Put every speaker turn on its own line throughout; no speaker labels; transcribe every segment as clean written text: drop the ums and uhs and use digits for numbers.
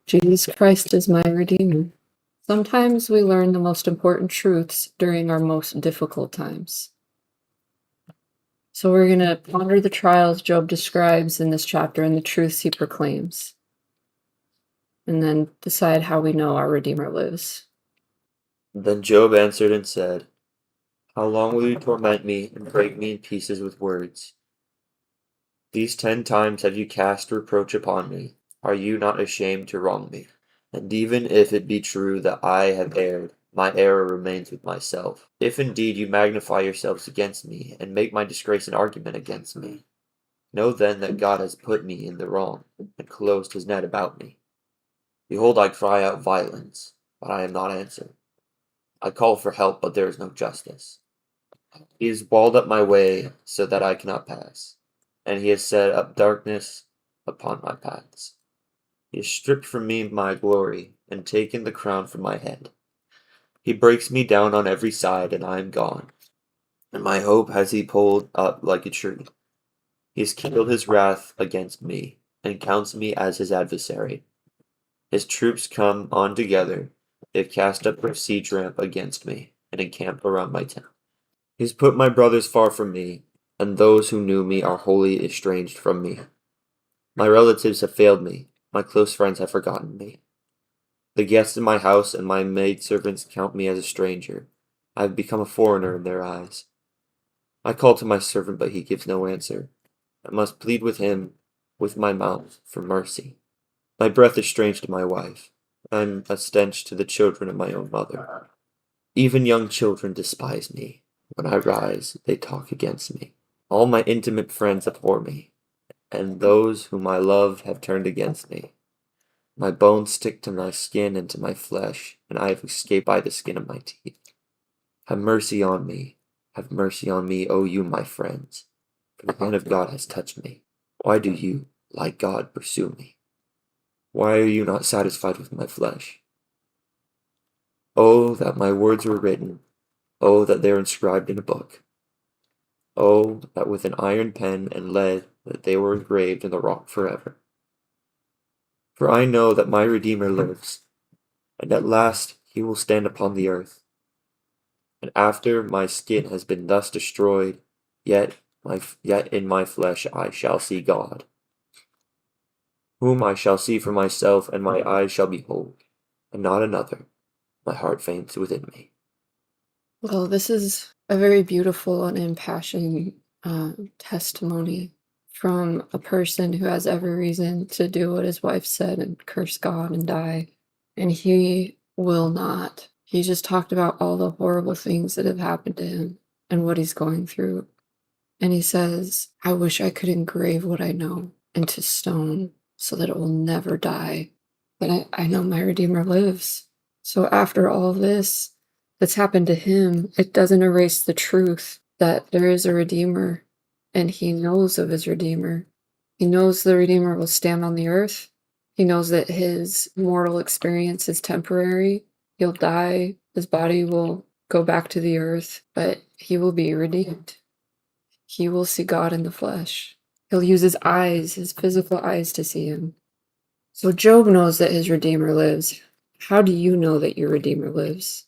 Jesus Christ is my Redeemer. Sometimes we learn the most important truths during our most difficult times. So we're going to ponder the trials Job describes in this chapter and the truths he proclaims, and then decide how we know our Redeemer lives.
Then Job answered and said, "How long will you torment me and break me in pieces with words? These 10 times have you cast reproach upon me. Are you not ashamed to wrong me? And even if it be true that I have erred, my error remains with myself. If indeed you magnify yourselves against me, and make my disgrace an argument against me, know then that God has put me in the wrong, and closed his net about me. Behold, I cry out violence, but I am not answered. I call for help, but there is no justice. He has walled up my way so that I cannot pass, and he has set up darkness upon my paths. He has stripped from me my glory, and taken the crown from my head. He breaks me down on every side, and I am gone. And my hope has he pulled up like a tree. He has kindled his wrath against me, and counts me as his adversary. His troops come on together. They have cast up their siege ramp against me, and encamp around my tent. He has put my brothers far from me, and those who knew me are wholly estranged from me. My relatives have failed me. My close friends have forgotten me. The guests in my house and my maidservants count me as a stranger. I have become a foreigner in their eyes. I call to my servant, but he gives no answer. I must plead with him with my mouth for mercy. My breath is strange to my wife. I am a stench to the children of my own mother. Even young children despise me. When I rise, they talk against me. All my intimate friends abhor me, and those whom I love have turned against me. My bones stick to my skin and to my flesh, and I have escaped by the skin of my teeth. Have mercy on me, O you my friends, for the hand of God has touched me. Why do you, like God, pursue me? Why are you not satisfied with my flesh? Oh, that my words were written. Oh, that they are inscribed in a book. Oh, that with an iron pen and lead that they were engraved in the rock forever. For I know that my Redeemer lives, and at last he will stand upon the earth. And after my skin has been thus destroyed, yet in my flesh I shall see God, whom I shall see for myself, and my eyes shall behold, and not another. My heart faints within me."
Well, this is a very beautiful and impassioned testimony from a person who has every reason to do what his wife said and curse God and die. And he will not. He just talked about all the horrible things that have happened to him and what he's going through. And he says, I wish I could engrave what I know into stone so that it will never die. But I know my Redeemer lives. So after all this that's happened to him, it doesn't erase the truth that there is a Redeemer, and he knows of his Redeemer. He knows the Redeemer will stand on the earth. He knows that his mortal experience is temporary. He'll die. His body will go back to the earth, but he will be redeemed. He will see God in the flesh. He'll use his eyes, his physical eyes, to see him. So Job knows that his Redeemer lives. How do you know that your Redeemer lives?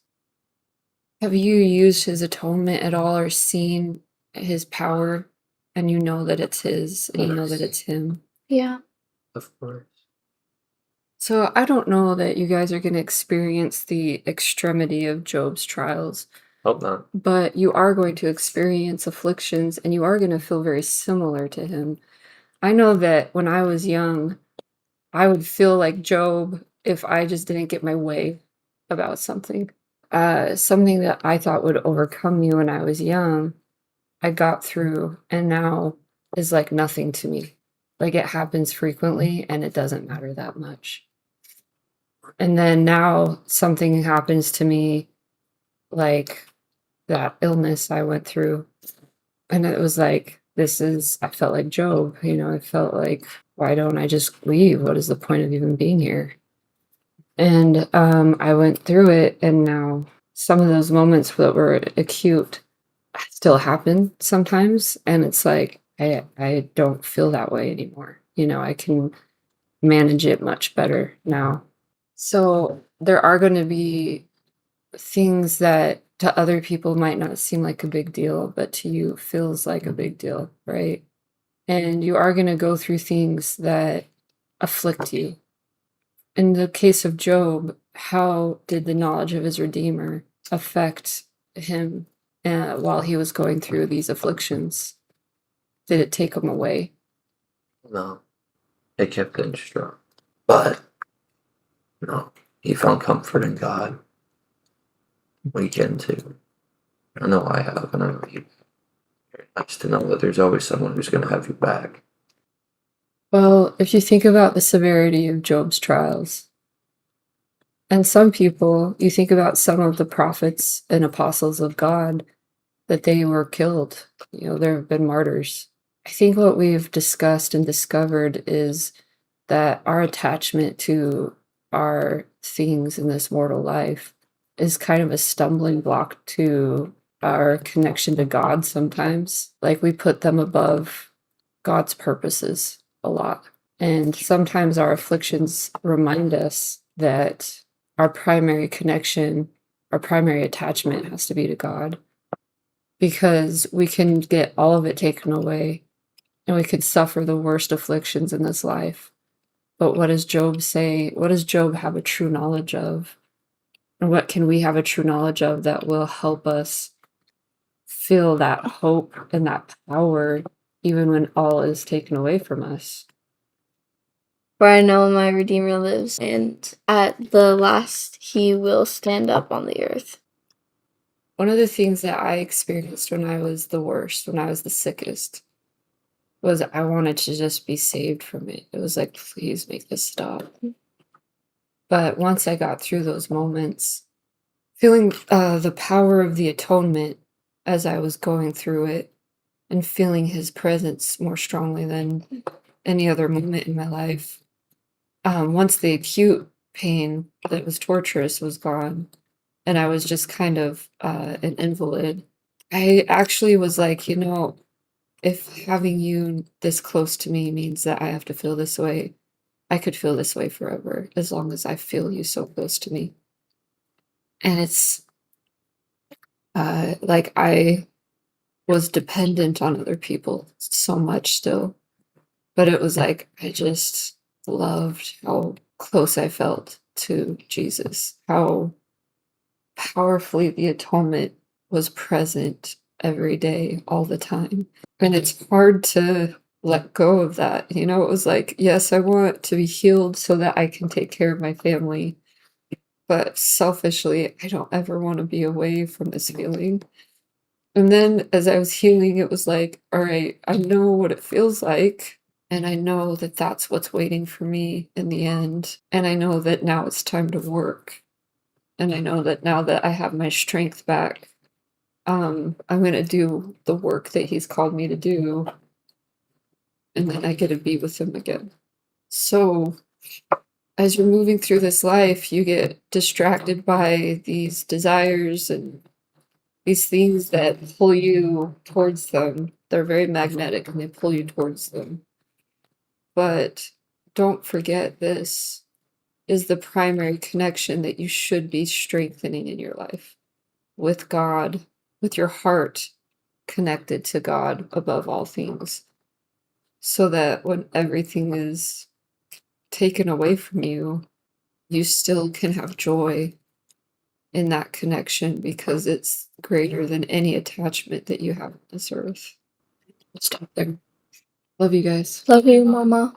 Have you used his atonement at all, or seen his power, and you know that it's his, and you know that it's him?
Yeah.
Of course.
So I don't know that you guys are going to experience the extremity of Job's trials,
Hope not.
but you are going to experience afflictions, and you are going to feel very similar to him. I know that when I was young, I would feel like Job if I just didn't get my way about something. Something that I thought would overcome me when I was young, I got through, and now is like nothing to me. Like, it happens frequently, and it doesn't matter that much. And then now something happens to me, like that illness I went through, and it was like, I felt like Job, I felt like, why don't I just leave? What is the point of even being here? And I went through it, and now some of those moments that were acute still happen sometimes, and it's like I don't feel that way anymore. I can manage it much better now. So there are going to be things that to other people might not seem like a big deal, but to you feels like a big deal, right? And you are going to go through things that afflict you. In the case of Job, how did the knowledge of his Redeemer affect him while he was going through these afflictions? Did it take him away?
No, it kept him strong. But, no, he found comfort in God. We can too. I know I have, and I know you. It's nice to know that there's always someone who's going to have you back.
Well, if you think about the severity of Job's trials, and some people, you think about some of the prophets and apostles of God, that they were killed. There have been martyrs. I think what we've discussed and discovered is that our attachment to our things in this mortal life is kind of a stumbling block to our connection to God sometimes. Like we put them above God's purposes a lot. And sometimes our afflictions remind us that our primary connection, our primary attachment has to be to God. Because we can get all of it taken away and we could suffer the worst afflictions in this life. But what does Job say? What does Job have a true knowledge of? And what can we have a true knowledge of that will help us feel that hope and that power even when all is taken away from us?
For I know my Redeemer lives, and at the last he will stand up on the earth.
One of the things that I experienced when I was the worst, when I was the sickest, was I wanted to just be saved from it. It was like, please make this stop. But once I got through those moments, feeling the power of the atonement as I was going through it, and feeling his presence more strongly than any other moment in my life, once the acute pain that was torturous was gone, and I was just kind of an invalid, I actually was like, if having you this close to me means that I have to feel this way, I could feel this way forever, as long as I feel you so close to me. And it's like I was dependent on other people so much still, but it was like I just loved how close I felt to Jesus, how powerfully the atonement was present every day, all the time. And it's hard to let go of that. It was like, yes, I want to be healed so that I can take care of my family. But selfishly, I don't ever want to be away from this feeling. And then as I was healing, it was like, all right, I know what it feels like. And I know that that's what's waiting for me in the end. And I know that now it's time to work. And I know that now that I have my strength back, I'm going to do the work that he's called me to do. And then I get to be with him again. So as you're moving through this life, you get distracted by these desires and these things that pull you towards them. They're very magnetic and they pull you towards them. But don't forget, this is the primary connection that you should be strengthening in your life with God, with your heart connected to God above all things, so that when everything is taken away from you, you still can have joy in that connection because it's greater than any attachment that you have on this earth. Stop there. Love you guys.
Love you, Mama.